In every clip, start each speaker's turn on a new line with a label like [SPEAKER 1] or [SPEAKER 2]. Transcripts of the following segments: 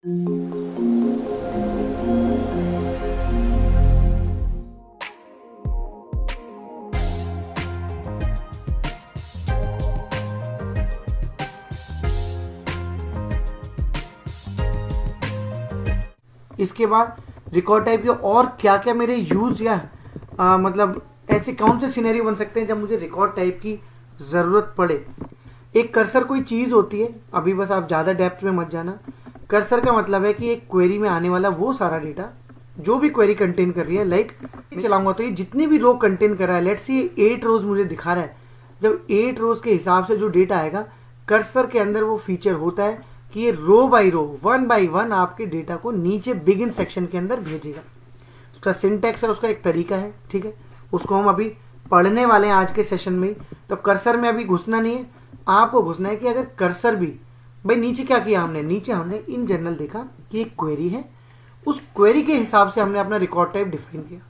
[SPEAKER 1] इसके बाद record type के और क्या क्या मेरे यूज या मतलब ऐसे कौन से सिनेरियो बन सकते हैं जब मुझे रिकॉर्ड टाइप की जरूरत पड़े। एक कर्सर कोई चीज होती है, अभी बस आप ज्यादा डेप्थ में मत जाना। कर्सर का मतलब है कि एक क्वेरी में आने वाला वो सारा डेटा जो भी क्वेरी कंटेन कर रही है। लाइक चलाऊंगा तो ये जितनी भी रो कंटेन कर रहा है, लेट्स सी 8 रोज मुझे दिखा रहा है। जब 8 रोज के हिसाब से जो डेटा आएगा कर्सर के अंदर वो फीचर होता है कि ये रो बाई रो 1 बाई 1 आपके डेटा को नीचे बिगिन सेक्शन के अंदर भेजेगा। उसका सिंटैक्स और उसका एक तरीका है, ठीक है, उसको हम अभी पढ़ने वाले हैं आज के सेशन में। तो कर्सर में अभी घुसना नहीं है, आपको घुसना है कि अगर कर्सर भी भाई नीचे क्या किया हमने, नीचे हमने इन जनरल देखा कि एक क्वेरी है, उस क्वेरी के हिसाब से हमने अपना रिकॉर्ड टाइप डिफाइन किया।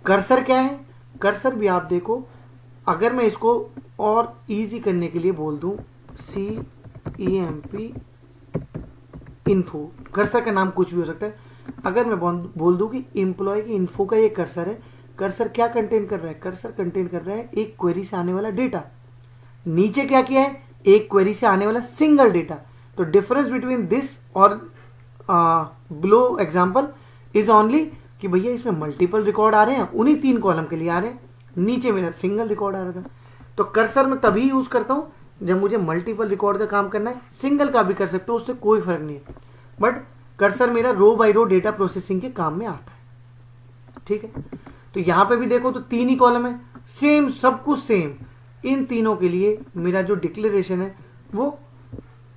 [SPEAKER 1] कर्सर क्या है, कर्सर भी आप देखो, अगर मैं इसको और इजी करने के लिए बोल दूं CEMP इन्फो, कर्सर का नाम कुछ भी हो सकता है। अगर मैं बोल दूं कि एम्प्लॉय की इन्फो का ये कर्सर है, कर्सर क्या कंटेन कर रहा है, कर्सर कंटेन कर रहा है एक क्वेरी से आने वाला डेटा। नीचे क्या किया है, एक क्वेरी से आने वाला सिंगल डेटा। तो डिफरेंस बिटवीन दिस और बिलो एग्जांपल इज ओनली कि भैया इसमें मल्टीपल रिकॉर्ड आ रहे हैं, उन्हीं 3 कॉलम के लिए आ रहे हैं, नीचे मेरा सिंगल रिकॉर्ड आ रहा था। तो कर्सर में तभी यूज करता हूं जब मुझे मल्टीपल रिकॉर्ड का काम करना है। सिंगल का भी कर सकते हो, उससे कोई फर्क नहीं है, बट कर्सर मेरा रो बाई रो डेटा प्रोसेसिंग के काम में आता है, ठीक है। तो यहां पे भी देखो तो 3 ही कॉलम है, सेम सब कुछ सेम। इन तीनों के लिए मेरा जो डिक्लेरेशन है वो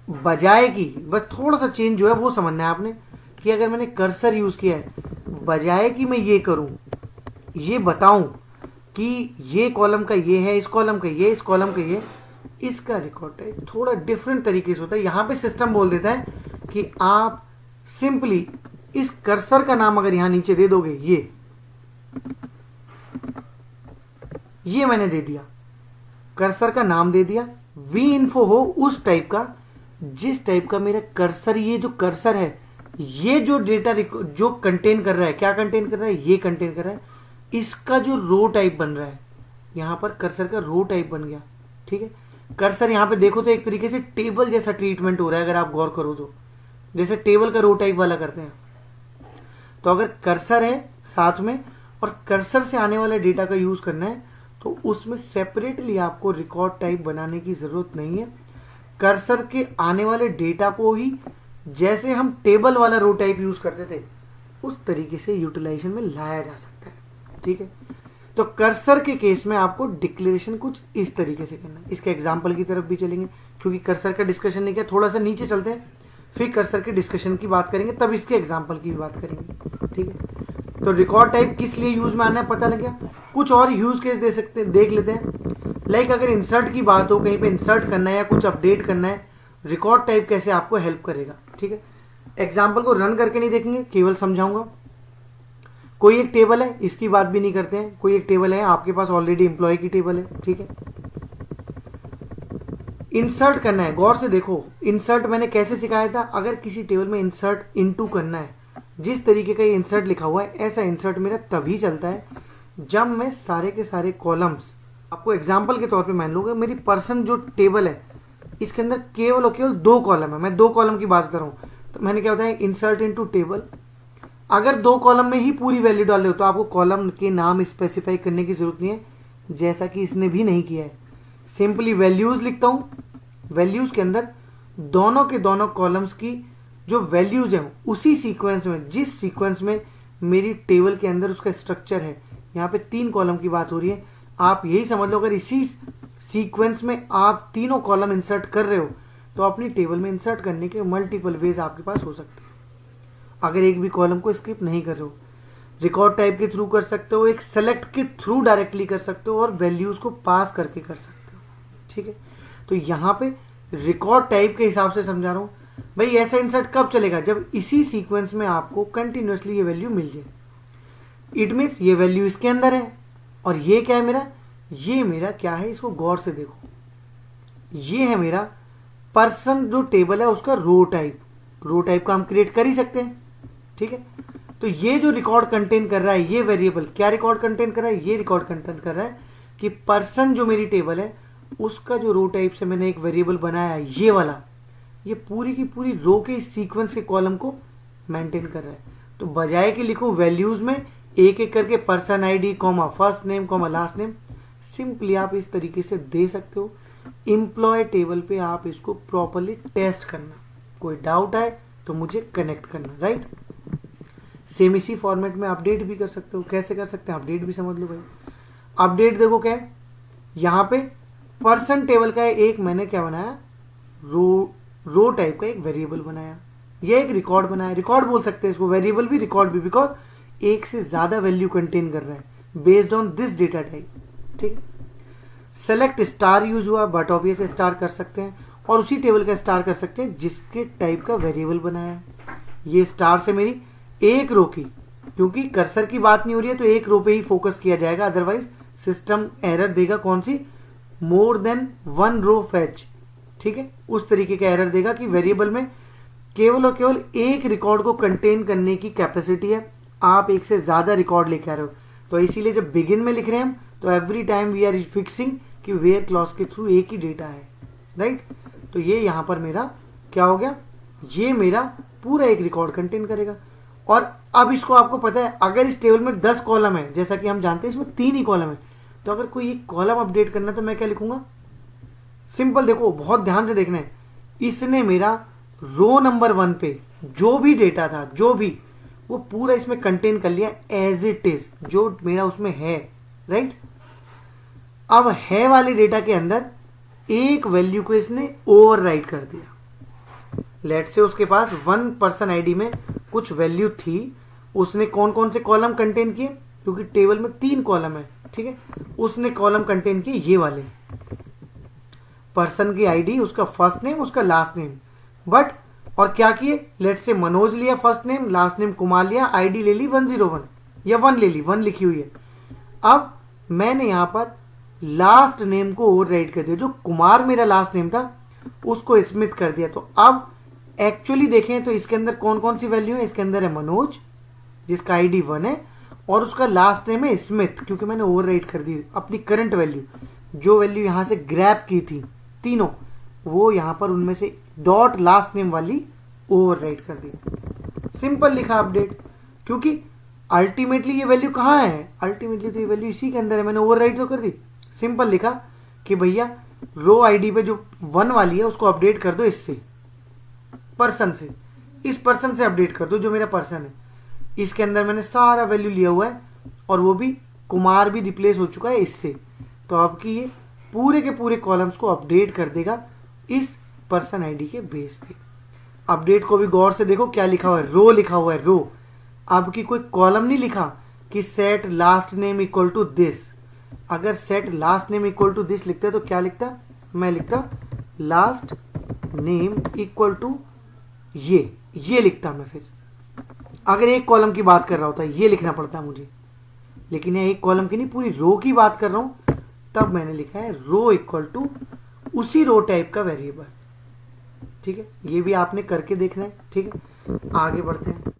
[SPEAKER 1] बजाय की, बस थोड़ा सा चेंज जो है वो समझना है आपने कि अगर मैंने कर्सर यूज किया है, बजाय कि मैं ये करूं, ये बताऊं कि ये कॉलम का ये है, इस कॉलम का ये, इस कॉलम का ये, इसका रिकॉर्ड टाइप थोड़ा डिफरेंट तरीके से होता है। यहां पे सिस्टम बोल देता है कि आप सिंपली इस कर्सर का नाम अगर यहां नीचे दे दोगे, ये मैंने दे दिया, कर्सर का नाम दे दिया, वी इन्फो हो उस टाइप का जिस टाइप का मेरा कर्सर, ये जो कर्सर है ये जो डेटा जो कंटेन कर रहा है, क्या कंटेन कर रहा है, ये कंटेन कर रहा है, इसका जो रो टाइप बन रहा है, यहां पर कर्सर का रो टाइप बन गया, ठीक है। कर्सर यहां पे देखो तो एक तरीके से टेबल जैसा ट्रीटमेंट हो रहा है, अगर आप गौर करो तो जैसे टेबल का रो टाइप वाला करते हैं। तो अगर कर्सर है साथ में और कर्सर से आने वाले डेटा का यूज करना है तो उसमें सेपरेटली आपको रिकॉर्ड टाइप बनाने की जरूरत नहीं है। कर्सर के आने वाले डेटा को ही जैसे हम टेबल वाला रो टाइप यूज करते थे उस तरीके से यूटिलाइजेशन में लाया जा सकता है, ठीक है। तो कर्सर के केस में आपको डिक्लेरेशन कुछ इस तरीके से करना है। इसके एग्जाम्पल की तरफ भी चलेंगे, क्योंकि कर्सर का डिस्कशन नहीं किया, थोड़ा सा नीचे चलते हैं, फिर कर्सर के डिस्कशन की बात करेंगे, तब इसके एग्जाम्पल की भी बात करेंगे, ठीक है। तो रिकॉर्ड टाइप किस लिए यूज में आना है पता लग गया। कुछ और यूज केस दे सकते हैं, देख लेते हैं। लाइक अगर इंसर्ट की बात हो, कहीं पे इंसर्ट करना है या कुछ अपडेट करना है, रिकॉर्ड टाइप कैसे आपको हेल्प करेगा, ठीक है। एग्जाम्पल को रन करके नहीं देखेंगे, केवल समझाऊंगा। कोई एक टेबल है, इसकी बात भी नहीं करते हैं, कोई एक टेबल है आपके पास ऑलरेडी एम्प्लॉय की टेबल है, ठीक है। इंसर्ट करना है, गौर से देखो इंसर्ट मैंने कैसे सिखाया था। अगर किसी टेबल में इंसर्ट इनटू करना है, जिस तरीके का ये इंसर्ट लिखा हुआ है, ऐसा इंसर्ट मेरा तभी चलता है जब मैं सारे के सारे कॉलम्स, आपको एग्जांपल के तौर पे मान लूंगा मेरी पर्सन जो टेबल है इसके अंदर केवल और केवल 2 कॉलम है, मैं 2 कॉलम की बात कर रहा हूं। तो मैंने क्या बताया, इंसर्ट इनटू टेबल। अगर 2 कॉलम में ही पूरी वैल्यू डाल रहे हो तो आपको कॉलम के नाम स्पेसिफाई करने की जरूरत नहीं है, जैसा कि इसने भी नहीं किया है। सिंपली वैल्यूज लिखता हूं, वैल्यूज के अंदर दोनों के दोनों कॉलम्स की जो वैल्यूज है उसी सीक्वेंस में, जिस सीक्वेंस में मेरी टेबल के अंदर उसका स्ट्रक्चर है। यहाँ पे 3 कॉलम की बात हो रही है, आप यही समझ लो अगर इसी सीक्वेंस में आप तीनों कॉलम इंसर्ट कर रहे हो तो अपनी टेबल में इंसर्ट करने के मल्टीपल वेज आपके पास हो सकते हैं। अगर एक भी कॉलम को स्किप नहीं कर रहे हो, रिकॉर्ड टाइप के थ्रू कर सकते हो, एक सेलेक्ट के थ्रू डायरेक्टली कर सकते हो और वैल्यूज को पास करके कर सकते हो, ठीक है। तो यहाँ पे रिकॉर्ड टाइप के हिसाब से समझा रहा हूं भाई, ऐसा इंसर्ट कब चलेगा, जब इसी सीक्वेंस में आपको कंटिन्यूअसली ये वैल्यू मिल जाए। इट मीन्स ये वैल्यू इसके अंदर है और ये क्या है मेरा, ये मेरा क्या है, इसको गौर से देखो, ये है मेरा पर्सन जो टेबल है उसका रो टाइप, रो टाइप का हम क्रिएट कर ही सकते हैं, ठीक है। तो ये जो रिकॉर्ड कंटेन कर रहा है ये वेरिएबल क्या रिकॉर्ड कंटेन कर रहा है, ये रिकॉर्ड कंटेन कर रहा है कि पर्सन जो मेरी टेबल है उसका जो रो टाइप से मैंने एक वेरिएबल बनाया है ये वाला, ये पूरी की पूरी रो के सीक्वेंस के कॉलम को मेंटेन कर रहा है। तो बजाय कि लिखूं वैल्यूज में एक एक करके person ID comma first name comma last name, simply आप इस तरीके से दे सकते हो। एम्प्लॉय टेबल पे आप इसको प्रॉपरली टेस्ट करना, कोई डाउट आए तो मुझे कनेक्ट करना, राइट। सेम इसी फॉर्मेट में अपडेट भी कर सकते हो। कैसे कर सकते हैं अपडेट भी समझ लो भाई। अपडेट देखो क्या है, यहां पे पर्सन टेबल का एक मैंने क्या बनाया, रो टाइप का एक वेरिएबल बनाया, ये एक रिकॉर्ड बनाया। रिकॉर्ड बोल सकते हैं इसको, वेरिएबल भी रिकॉर्ड भी, बिकॉज एक से ज्यादा वैल्यू कंटेन कर रहा है based on this data type, ठीक है। सेलेक्ट स्टार यूज हुआ, बट ऑब्वियस स्टार कर सकते हैं, और उसी टेबल का स्टार कर सकते हैं जिसके टाइप का वेरिएबल बनाया है। ये स्टार से मेरी एक रो की, क्योंकि कर्सर की बात नहीं हो रही है तो एक रो पे ही फोकस किया जाएगा, अदरवाइज सिस्टम एरर देगा। कौन सी, more than one row fetch, ठीक है। उस तरीके का एरर देगा कि वेरिएबल में केवल और केवल एक रिकॉर्ड को कंटेन करने की कैपेसिटी है, आप एक से ज्यादा रिकॉर्ड लेके आ रहे हो। तो इसीलिए जब बिगिन में लिख रहे हैं हम तो every time we are fixing कि वेयर क्लॉज के थ्रू एक ही डेटा है, राइट। तो ये यहां पर मेरा क्या हो गया, ये मेरा पूरा एक रिकॉर्ड कंटेन करेगा। और अब इसको आपको पता है अगर इस टेबल में 10 कॉलम है, जैसा कि हम जानते हैं इसमें 3 ही कॉलम है, तो अगर कोई एक कॉलम अपडेट करना तो मैं क्या लिखूंगा, सिंपल देखो बहुत ध्यान से देखना है, इसने मेरा रो नंबर 1 पे जो भी डेटा था, जो भी, वो पूरा इसमें कंटेन कर लिया एज इट इज, जो मेरा उसमें है, राइट। अब है वाले डेटा के अंदर एक वैल्यू को इसने ओवरराइट कर दिया। लेट से उसके पास 1 पर्सन आईडी में कुछ वैल्यू थी, उसने कौन कौन से कॉलम कंटेन किए, क्योंकि टेबल में 3 कॉलम है, ठीक है। उसने कॉलम कंटेन किए ये वाले, पर्सन की आईडी, उसका फर्स्ट नेम, उसका लास्ट नेम, बट और क्या किए, लेट से मनोज लिया first name, last name Kumar लिया, आईडी ले ली 101 या 1 ले ली, 1 लिखी हुई है। अब मैंने यहां पर लास्ट नेम को ओवरराइट कर दिया, जो कुमार मेरा लास्ट नेम था उसको स्मिथ कर दिया। तो अब एक्चुअली देखें तो इसके अंदर कौन कौन सी वैल्यू है, इसके अंदर है मनोज जिसका आईडी 1 है, और उसका लास्ट नेम है स्मिथ, क्योंकि मैंने ओवरराइट कर दी अपनी करंट वैल्यू, जो वैल्यू यहां से ग्रैब की थी तीनों, वो यहां पर उनमें से डॉट लास्ट नेम वाली ओवरराइट कर दी। सिंपल लिखा अपडेट, क्योंकि अल्टीमेटली ये वैल्यू कहां है, अल्टीमेटली तो ये वैल्यू इसी के अंदर है, मैंने ओवरराइट तो कर दी। सिंपल लिखा कि भैया रो आईडी पे जो 1 वाली है उसको अपडेट कर दो इससे, पर्सन से, इस पर्सन से अपडेट कर दो जो मेरा पर्सन है। इसके अंदर मैंने सारा वैल्यू लिया हुआ है और वो भी कुमार भी रिप्लेस हो चुका है इससे। तो अब की ये पूरे के पूरे कॉलम्स को अपडेट कर देगा इस पर्सन आईडी के बेस पे। अपडेट को भी गौर से देखो क्या लिखा हुआ है, रो लिखा हुआ है, रो। अब की कोई कॉलम नहीं लिखा कि set last name equal to this. अगर set last name equal to this लिखते तो क्या लिखता, मैं लिखता लास्ट नेम इक्वल टू ये लिखता मैं। फिर अगर एक कॉलम की बात कर रहा होता ये लिखना पड़ता मुझे, लेकिन ये एक कॉलम की नहीं पूरी रो की बात कर रहा हूं, तब मैंने लिखा है रो इक्वल टू उसी रो टाइप का वेरिएबल, ठीक है। ये भी आपने करके देखना है, ठीक है। आगे बढ़ते हैं।